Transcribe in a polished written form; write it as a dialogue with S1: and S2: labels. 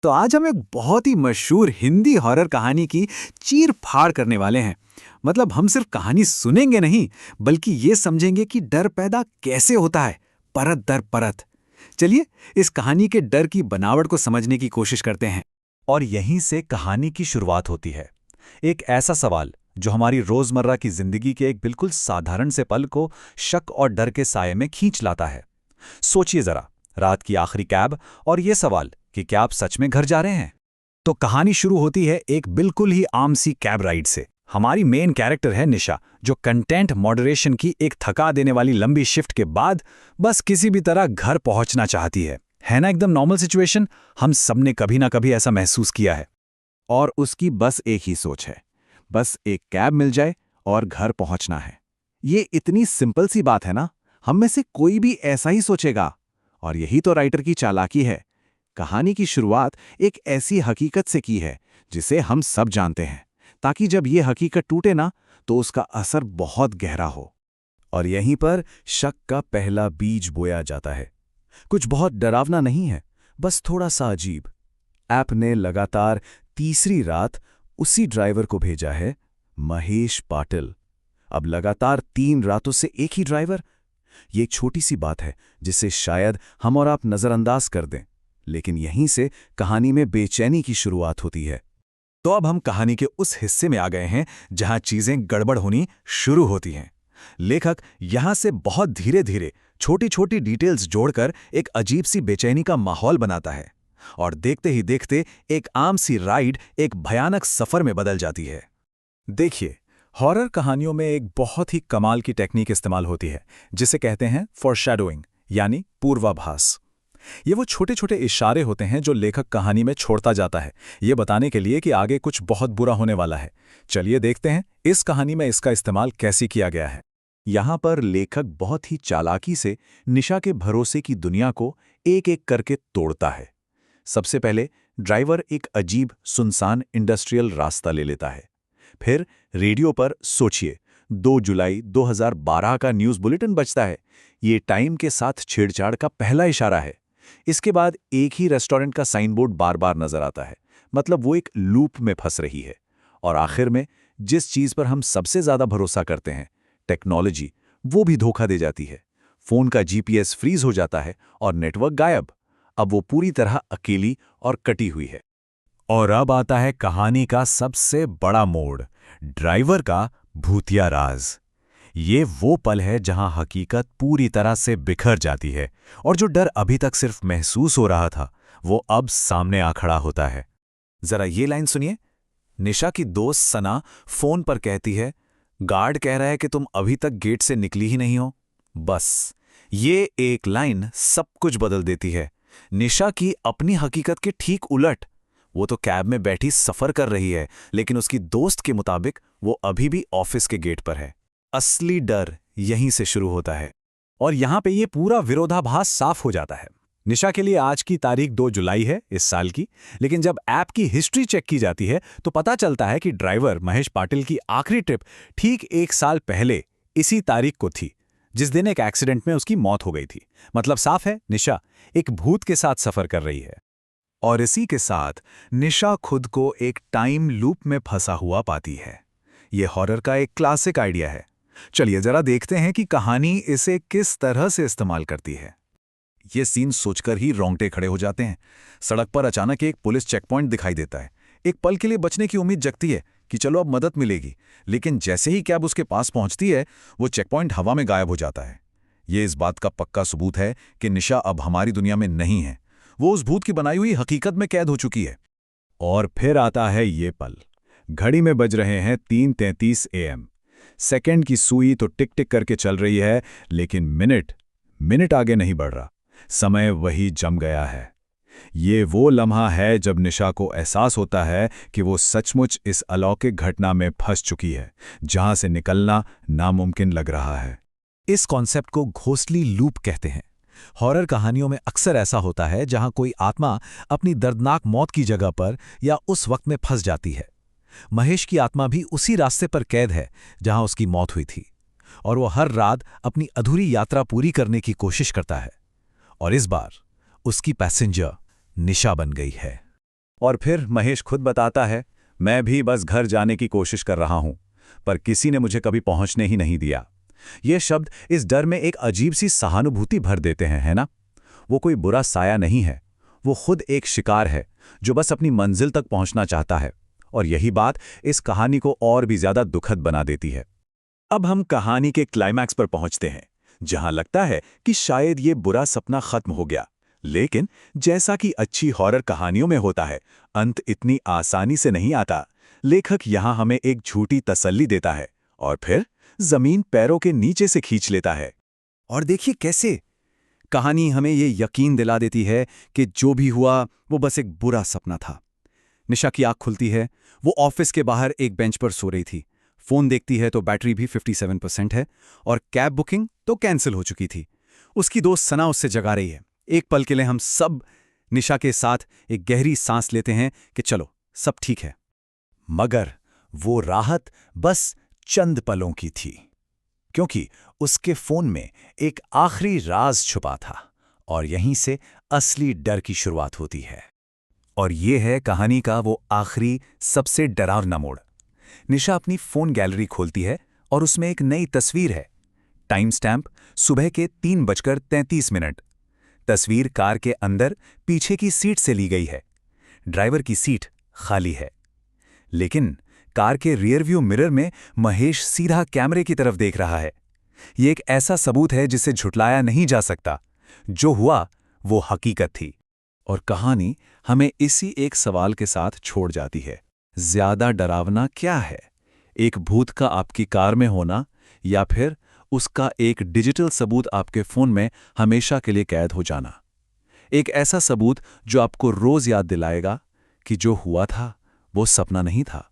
S1: तो आज हम एक बहुत ही मशहूर हिंदी हॉरर कहानी की चीर फाड़ करने वाले हैं। मतलब हम सिर्फ कहानी सुनेंगे नहीं, बल्कि ये समझेंगे कि डर पैदा कैसे होता है, परत दर परत। चलिए इस कहानी के डर की बनावट को समझने की कोशिश करते हैं।
S2: और यहीं से कहानी की शुरुआत होती है। एक ऐसा सवाल जो हमारी रोजमर्रा की जिंदगी के एक बिल्कुल साधारण से पल को शक और डर के साये में खींच लाता है। सोचिए जरा, रात की आखिरी कैब और ये सवाल कि क्या आप सच में घर जा रहे हैं।
S1: तो कहानी शुरू होती है एक बिल्कुल ही आम सी कैब राइड से। हमारी मेन कैरेक्टर है निशा, जो कंटेंट मॉडरेशन की एक थका देने वाली लंबी शिफ्ट के बाद बस किसी भी तरह घर पहुंचना चाहती है ना? एकदम नॉर्मल सिचुएशन। हम सबने कभी ना कभी ऐसा महसूस किया है।
S3: और उसकी बस एक ही सोच है, बस एक कैब मिल जाए और घर पहुंचना है। ये इतनी सिंपल सी बात है ना, हम में से कोई भी ऐसा ही सोचेगा। और यही तो राइटर की चालाकी है। कहानी की शुरुआत एक ऐसी हकीकत से की है जिसे हम सब जानते हैं, ताकि जब ये हकीकत टूटे ना, तो उसका असर बहुत गहरा हो।
S2: और यहीं पर शक का पहला बीज बोया जाता है। कुछ बहुत डरावना नहीं है, बस थोड़ा सा अजीब। ऐप ने लगातार तीसरी रात उसी ड्राइवर को भेजा है, महेश पाटिल। अब लगातार 3 रातों से एक ही ड्राइवर। ये एक छोटी सी बात है जिसे शायद हम और आप नजरअंदाज कर दें, लेकिन यहीं से कहानी में बेचैनी की शुरुआत होती है।
S1: तो अब हम कहानी के उस हिस्से में आ गए हैं जहां चीजें गड़बड़ होनी शुरू होती हैं। लेखक यहां से बहुत धीरे धीरे छोटी छोटी डिटेल्स जोड़कर एक अजीब सी बेचैनी का माहौल बनाता है, और देखते ही देखते एक आम सी राइड एक भयानक सफर में बदल जाती है। देखिए, हॉरर कहानियों में एक बहुत ही कमाल की टेक्निक इस्तेमाल होती है, जिसे कहते हैं फॉरशैडोइंग, यानी पूर्वाभास। ये वो छोटे छोटे इशारे होते हैं जो लेखक कहानी में छोड़ता जाता है, ये बताने के लिए कि आगे कुछ बहुत बुरा होने वाला है। चलिए देखते हैं इस कहानी में इसका इस्तेमाल कैसे किया गया है।
S3: यहाँ पर लेखक बहुत ही चालाकी से निशा के भरोसे की दुनिया को एक एक करके तोड़ता है। सबसे पहले ड्राइवर एक अजीब सुनसान इंडस्ट्रियल रास्ता ले लेता है। फिर रेडियो पर सोचिए 2 जुलाई 2012 का न्यूज़ बुलेटिन बजता है। ये टाइम के साथ छेड़छाड़ का पहला इशारा है। इसके बाद एक ही रेस्टोरेंट का साइन बोर्ड बार बार नजर आता है, मतलब वो एक लूप में फंस रही है। और आखिर में जिस चीज पर हम सबसे ज्यादा भरोसा करते हैं, टेक्नोलॉजी, वो भी धोखा दे जाती है। फोन का जीपीएस फ्रीज हो जाता है और नेटवर्क गायब। अब वो पूरी तरह अकेली और कटी हुई है।
S2: और अब आता है कहानी का सबसे बड़ा मोड़, ड्राइवर का भूतिया राज। ये वो पल है जहां हकीकत पूरी तरह से बिखर जाती है, और जो डर अभी तक सिर्फ महसूस हो रहा था, वो अब सामने आ खड़ा होता है।
S1: जरा ये लाइन सुनिए। निशा की दोस्त सना फोन पर कहती है, गार्ड कह रहा है कि तुम अभी तक गेट से निकली ही नहीं हो। बस ये एक लाइन सब कुछ बदल देती है। निशा की अपनी हकीकत के ठीक उलट। वो तो कैब में बैठी सफर कर रही है, लेकिन उसकी दोस्त के मुताबिक वो अभी भी ऑफिस के गेट पर है। असली डर यहीं से शुरू होता है, और यहां पे ये पूरा विरोधाभास साफ हो जाता है। निशा के लिए आज की तारीख 2 जुलाई है इस साल की, लेकिन जब ऐप की हिस्ट्री चेक की जाती है तो पता चलता है कि ड्राइवर महेश पाटिल की आखिरी ट्रिप ठीक 1 साल पहले इसी तारीख को थी, जिस दिन एक एक्सीडेंट में उसकी मौत हो गई थी। मतलब साफ है, निशा एक भूत के साथ सफर कर रही है। और इसी के साथ निशा खुद को एक टाइम लूप में फंसा हुआ पाती है। यह हॉरर का एक क्लासिक आइडिया है। चलिए जरा देखते हैं कि कहानी इसे किस तरह से इस्तेमाल करती है। ये सीन सोचकर ही रोंगटे खड़े हो जाते हैं। सड़क पर अचानक एक पुलिस चेकपॉइंट दिखाई देता है। एक पल के लिए बचने की उम्मीद जगती है कि चलो अब मदद मिलेगी, लेकिन जैसे ही कैब उसके पास पहुंचती है, वो चेकपॉइंट हवा में गायब हो जाता है। ये इस बात का पक्का सबूत है कि निशा अब हमारी दुनिया में नहीं है। वो उस भूत की बनाई हुई हकीकत में कैद हो चुकी है।
S2: और फिर आता है ये पल। घड़ी में बज रहे हैं 3:33 AM। सेकंड की सुई तो टिक टिक करके चल रही है, लेकिन मिनट आगे नहीं बढ़ रहा। समय वही जम गया है। ये वो लम्हा है जब निशा को एहसास होता है कि वो सचमुच इस अलौकिक घटना में फंस चुकी है, जहां से निकलना नामुमकिन लग रहा है।
S1: इस कॉन्सेप्ट को घोस्टली लूप कहते हैं। हॉरर कहानियों में अक्सर ऐसा होता है जहां कोई आत्मा अपनी दर्दनाक मौत की जगह पर या उस वक्त में फंस जाती है। महेश की आत्मा भी उसी रास्ते पर कैद है जहां उसकी मौत हुई थी, और वो हर रात अपनी अधूरी यात्रा पूरी करने की कोशिश करता है। और इस बार उसकी पैसेंजर निशा बन गई है।
S3: और फिर महेश खुद बताता है, मैं भी बस घर जाने की कोशिश कर रहा हूं, पर किसी ने मुझे कभी पहुंचने ही नहीं दिया। ये शब्द इस डर में एक अजीब सी सहानुभूति भर देते हैं, है ना? वो कोई बुरा साया नहीं है, वो खुद एक शिकार है जो बस अपनी मंजिल तक पहुंचना चाहता है। और यही बात इस कहानी को और भी ज्यादा दुखद बना देती है। अब हम कहानी के क्लाइमैक्स पर पहुंचते हैं, जहां लगता है कि शायद ये बुरा सपना खत्म हो गया। लेकिन जैसा कि अच्छी हॉरर कहानियों में होता है, अंत इतनी आसानी से नहीं आता। लेखक यहां हमें एक झूठी तसल्ली देता है और फिर जमीन पैरों के नीचे से खींच लेता है।
S2: और देखिए कैसे कहानी हमें ये यकीन दिला देती है कि जो भी हुआ वो बस एक बुरा सपना था। निशा की आंख खुलती है, वो ऑफिस के बाहर एक बेंच पर सो रही थी। फोन देखती है तो बैटरी भी 57% है और कैब बुकिंग तो कैंसिल हो चुकी थी। उसकी दोस्त सना उससे जगा रही है। एक पल के लिए हम सब निशा के साथ एक गहरी सांस लेते हैं कि चलो सब ठीक है।
S3: मगर वो राहत बस चंद पलों की थी, क्योंकि उसके फोन में एक आखिरी राज छुपा था और यहीं से असली डर की शुरुआत होती है। और ये है कहानी का वो आखिरी सबसे डरावना मोड़। निशा अपनी फोन गैलरी खोलती है और उसमें एक नई तस्वीर है। टाइम स्टैम्प सुबह के 3:33। तस्वीर कार के अंदर पीछे की सीट से ली गई है। ड्राइवर की सीट खाली है, लेकिन कार के रियर व्यू मिरर में महेश सीधा कैमरे की तरफ देख रहा है। ये एक ऐसा सबूत है जिसे झुटलाया नहीं जा सकता। जो हुआ वो हकीकत थी। और कहानी हमें इसी एक सवाल के साथ छोड़ जाती है, ज्यादा डरावना क्या है, एक भूत का आपकी कार में होना या फिर उसका एक डिजिटल सबूत आपके फोन में हमेशा के लिए कैद हो जाना? एक ऐसा सबूत जो आपको रोज याद दिलाएगा कि जो हुआ था वो सपना नहीं था,